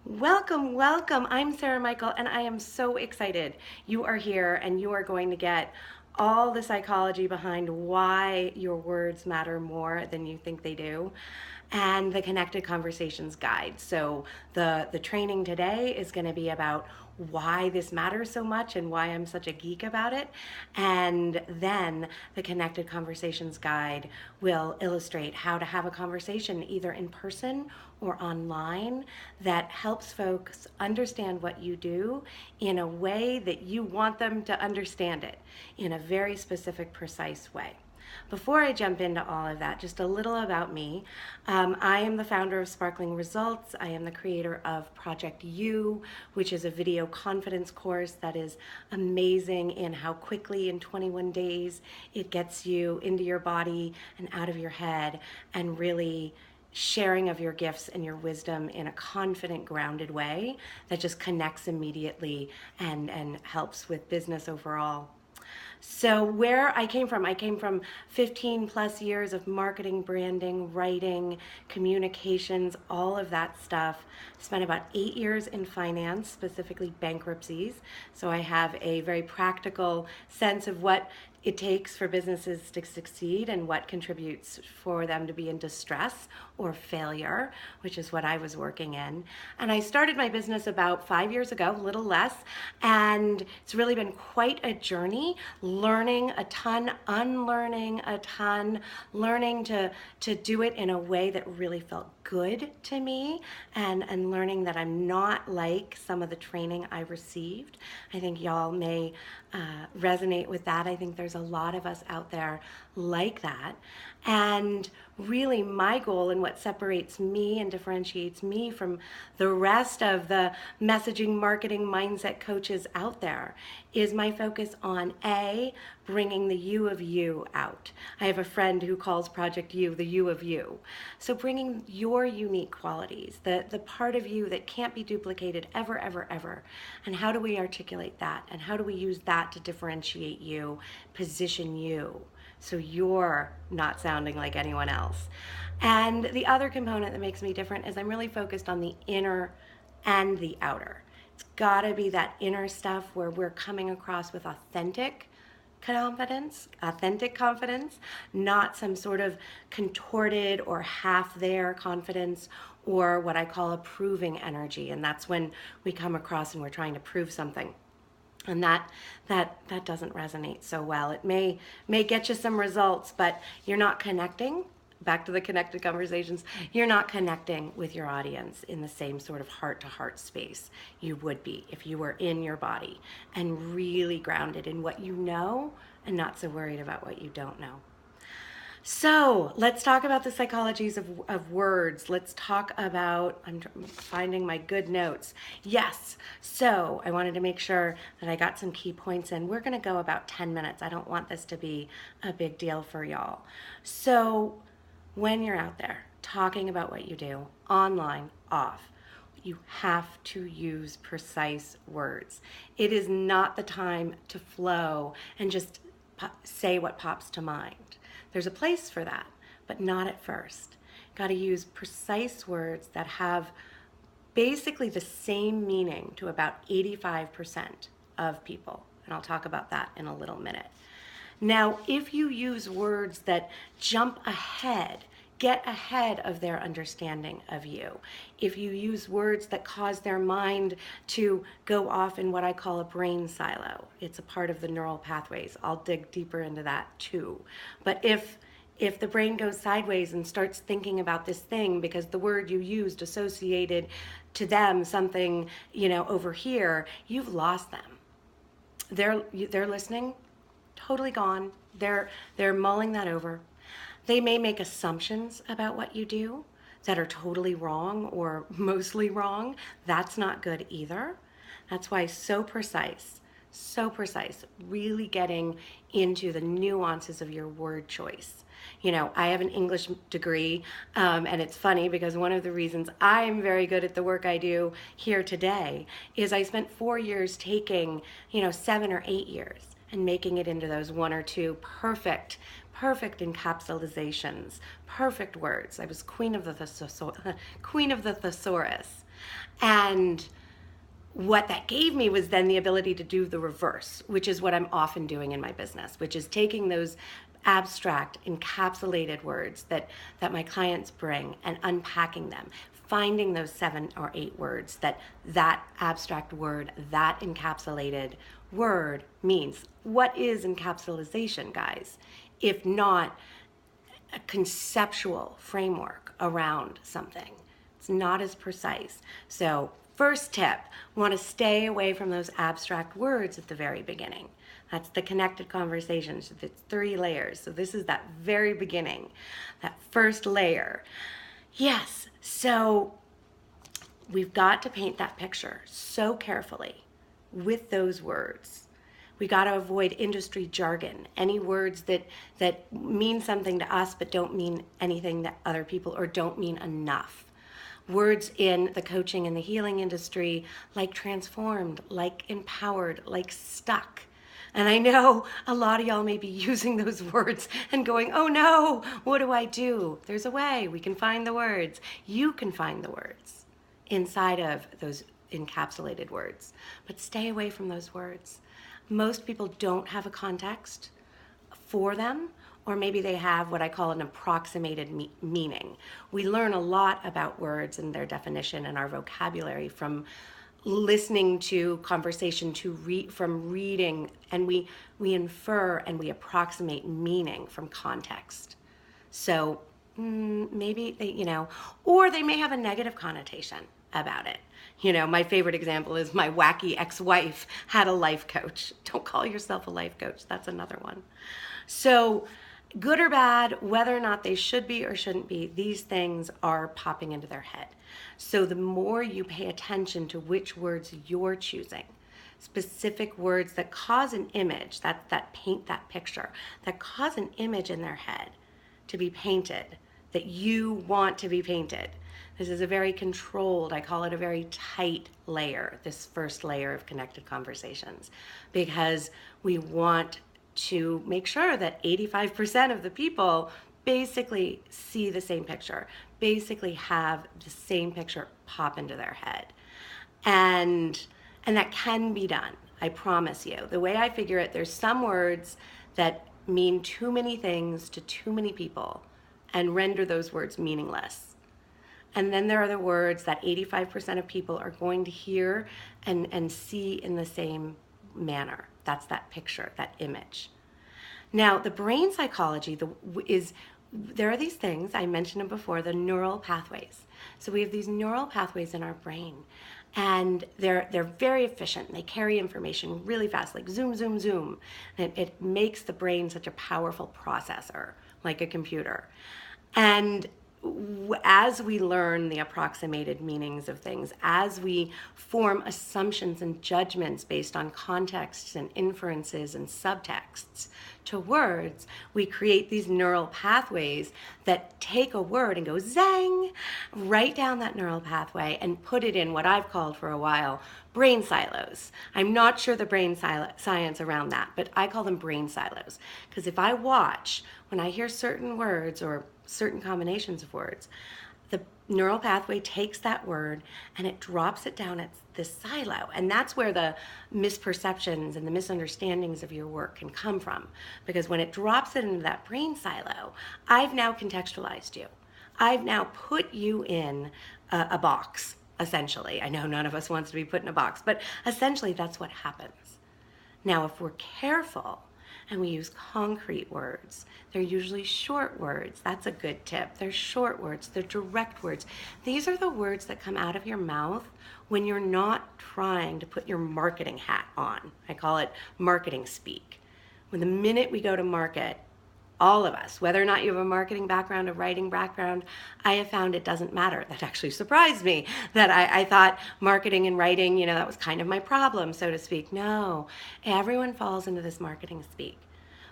Welcome, welcome. I'm Sarah Michael, and I am so excited you are here and you are going to get all the psychology behind why your words matter more than you think they do, and the Connected Conversations Guide. So the training today is going to be about why this matters so much and why I'm such a geek about it. And then the Connected Conversations Guide will illustrate how to have a conversation either in person or online that helps folks understand what you do in a way that you want them to understand it in a very specific, precise way. Before I jump into all of that, just a little about me. I am the founder of Sparkling Results. I am the creator of Project You, which is a video confidence course that is amazing in how quickly, in 21 days, it gets you into your body and out of your head and really sharing of your gifts and your wisdom in a confident, grounded way that just connects immediately and helps with business overall. So where I came from 15 plus years of marketing, branding, writing, communications, all of that stuff. Spent about 8 years in finance, specifically bankruptcies. So I have a very practical sense of what it takes for businesses to succeed and what contributes for them to be in distress or failure, which is what I was working in. And I started my business about 5 years ago, a little less, and it's really been quite a journey, learning a ton, unlearning a ton, learning to do it in a way that really felt good to me, and learning that I'm not like some of the training I received. I think y'all may resonate with that. I think there's a lot of us out there like that. And really, my goal and what separates me and differentiates me from the rest of the messaging, marketing, mindset coaches out there is my focus on A, bringing the you of you out. I have a friend who calls Project You the you of you. So bringing your unique qualities, the part of you that can't be duplicated ever, ever, ever. And how do we articulate that? And how do we use that to differentiate you, position you, so you're not sounding like anyone else? And the other component that makes me different is I'm really focused on the inner and the outer. It's gotta be that inner stuff where we're coming across with authentic confidence, not some sort of contorted or half there confidence or what I call a proving energy. And that's when we come across and we're trying to prove something. And that doesn't resonate so well. It may get you some results, but you're not connecting. Back to the Connected Conversations, you're not connecting with your audience in the same sort of heart to heart space you would be if you were in your body and really grounded in what you know and not so worried about what you don't know. So let's talk about the psychologies of words. Let's talk about, I'm finding my good notes. Yes, so I wanted to make sure that I got some key points in. We're gonna go about 10 minutes. I don't want this to be a big deal for y'all. So when you're out there talking about what you do, online, off, you have to use precise words. It is not the time to flow and just say what pops to mind. There's a place for that, but not at first. Got to use precise words that have basically the same meaning to about 85% of people. And I'll talk about that in a little minute. Now, if you use words that jump ahead, get ahead of their understanding of you, if you use words that cause their mind to go off in what I call a brain silo, it's a part of the neural pathways. I'll dig deeper into that too. But if the brain goes sideways and starts thinking about this thing because the word you used associated to them something, over here, you've lost them. They're listening, totally gone. They're mulling that over. They may make assumptions about what you do that are totally wrong or mostly wrong. That's not good either. That's why so precise, really getting into the nuances of your word choice. I have an English degree, and it's funny because one of the reasons I'm very good at the work I do here today is I spent 4 years taking, 7 or 8 years and making it into those one or two perfect encapsulations, perfect words. I was queen of the thesaurus. And what that gave me was then the ability to do the reverse, which is what I'm often doing in my business, which is taking those abstract, encapsulated words that my clients bring and unpacking them, finding those 7 or 8 words that abstract word, that encapsulated word means. What is encapsulation, guys, if not a conceptual framework around something? It's not as precise. So first tip, want to stay away from those abstract words at the very beginning. That's the connected conversations. It's 3 layers. So this is that very beginning, that first layer. Yes, so we've got to paint that picture so carefully with those words. We got to avoid industry jargon, any words that mean something to us but don't mean anything to other people or don't mean enough. Words in the coaching and the healing industry like transformed, like empowered, like stuck. And I know a lot of y'all may be using those words and going, oh no, what do I do? There's a way. We can find the words. You can find the words inside of those encapsulated words. But stay away from those words. Most people don't have a context for them, or maybe they have what I call an approximated meaning. We learn a lot about words and their definition and our vocabulary from listening to conversation, from reading, and we infer and we approximate meaning from context. So maybe they, or they may have a negative connotation about it. My favorite example is my wacky ex-wife had a life coach. Don't call yourself a life coach. That's another one. So good or bad, whether or not they should be or shouldn't be, these things are popping into their head. So the more you pay attention to which words you're choosing, specific words that cause an image, that paint that picture, that cause an image in their head to be painted, that you want to be painted. This is a very controlled, I call it a very tight layer, this first layer of connected conversations, because we want to make sure that 85% of the people basically see the same picture, basically have the same picture pop into their head. And that can be done, I promise you. The way I figure it, there's some words that mean too many things to too many people and render those words meaningless. And then there are the words that 85% of people are going to hear and see in the same manner. That's that picture, that image. Now, the brain psychology there are these things, I mentioned them before, the neural pathways. So we have these neural pathways in our brain, and they're very efficient, and they carry information really fast, like zoom, zoom, zoom. And it makes the brain such a powerful processor, like a computer. And as we learn the approximated meanings of things, as we form assumptions and judgments based on contexts and inferences and subtexts to words, we create these neural pathways that take a word and go zang right down that neural pathway and put it in what I've called for a while brain silos. I'm not sure the brain science around that, but I call them brain silos. Because if I watch, when I hear certain words or certain combinations of words, the neural pathway takes that word and it drops it down at this silo. And that's where the misperceptions and the misunderstandings of your work can come from. Because when it drops it into that brain silo, I've now contextualized you. I've now put you in a box, essentially. I know none of us wants to be put in a box, but essentially that's what happens. Now, if we're careful, and we use concrete words. They're usually short words. That's a good tip. They're short words. They're direct words. These are the words that come out of your mouth when you're not trying to put your marketing hat on. I call it marketing speak. When the minute we go to market, all of us, whether or not you have a marketing background, a writing background, I have found it doesn't matter. That actually surprised me, that I thought marketing and writing, that was kind of my problem, so to speak. No, everyone falls into this marketing speak.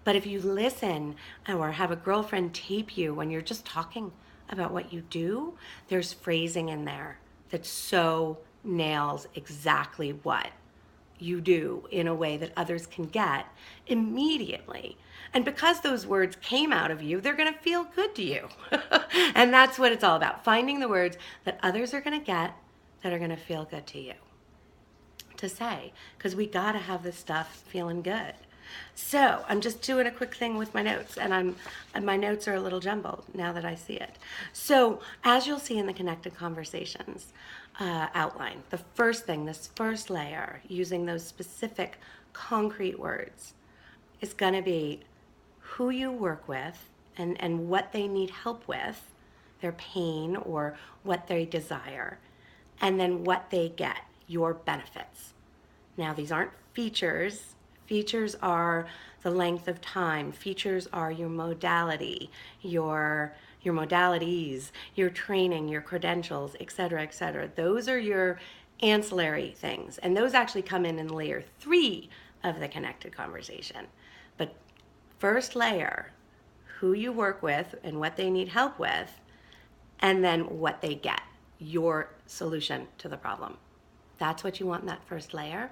But if you listen or have a girlfriend tape you when you're just talking about what you do, there's phrasing in there that so nails exactly what you do in a way that others can get immediately. And because those words came out of you, they're going to feel good to you. And that's what it's all about, finding the words that others are going to get that are going to feel good to you to say, because we got to have this stuff feeling good. So I'm just doing a quick thing with my notes, and my notes are a little jumbled now that I see it. So as you'll see in the Connected Conversations outline, the first thing, this first layer, using those specific concrete words, is going to be who you work with and what they need help with, their pain or what they desire, and then what they get, your benefits. Now, these aren't features. Features are the length of time. Features are your modality, your modalities, your training, your credentials, et cetera, et cetera. Those are your ancillary things. And those actually come in layer 3 of the Connected Conversation. But first layer, who you work with and what they need help with, and then what they get, your solution to the problem. That's what you want in that first layer.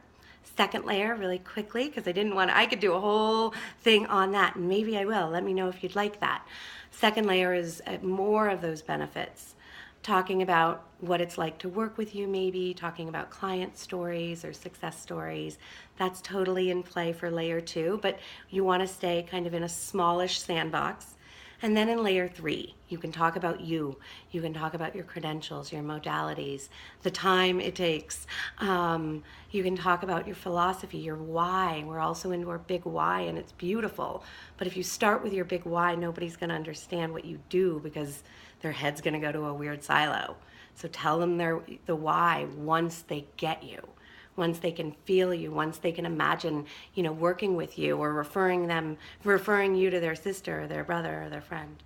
Second layer, really quickly, because I could do a whole thing on that, and maybe I will. Let me know if you'd like that. Second layer is more of those benefits, talking about what it's like to work with you, maybe talking about client stories or success stories. That's totally in play for layer 2, but you want to stay kind of in a smallish sandbox. And then in layer 3, you can talk about you. You can talk about your credentials, your modalities, the time it takes. You can talk about your philosophy, your why. We're also into our big why, and it's beautiful. But if you start with your big why, nobody's going to understand what you do because their head's going to go to a weird silo. So tell them the why once they get you. Once they can feel you, once they can imagine, working with you or referring you to their sister or their brother or their friend.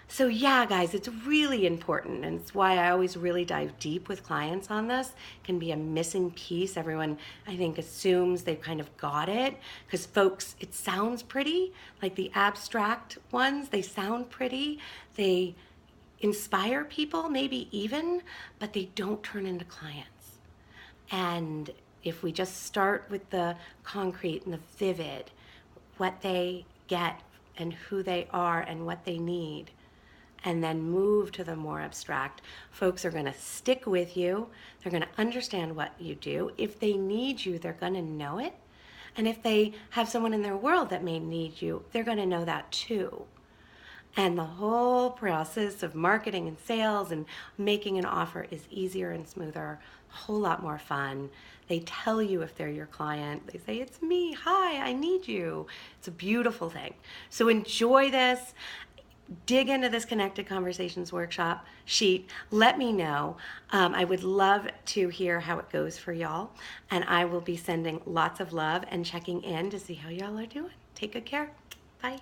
So yeah, guys, it's really important, and it's why I always really dive deep with clients on this. It can be a missing piece. Everyone, I think, assumes they've kind of got it because folks, it sounds pretty, like the abstract ones, they sound pretty. They inspire people, maybe even, but they don't turn into clients. And if we just start with the concrete and the vivid, what they get and who they are and what they need, and then move to the more abstract, folks are going to stick with you. They're going to understand what you do. If they need you, they're going to know it. And if they have someone in their world that may need you, they're going to know that too. And the whole process of marketing and sales and making an offer is easier and smoother, a whole lot more fun. They tell you if they're your client. They say, it's me, hi, I need you. It's a beautiful thing. So enjoy this. Dig into this Connected Conversations workshop sheet. Let me know. I would love to hear how it goes for y'all. And I will be sending lots of love and checking in to see how y'all are doing. Take good care. Bye.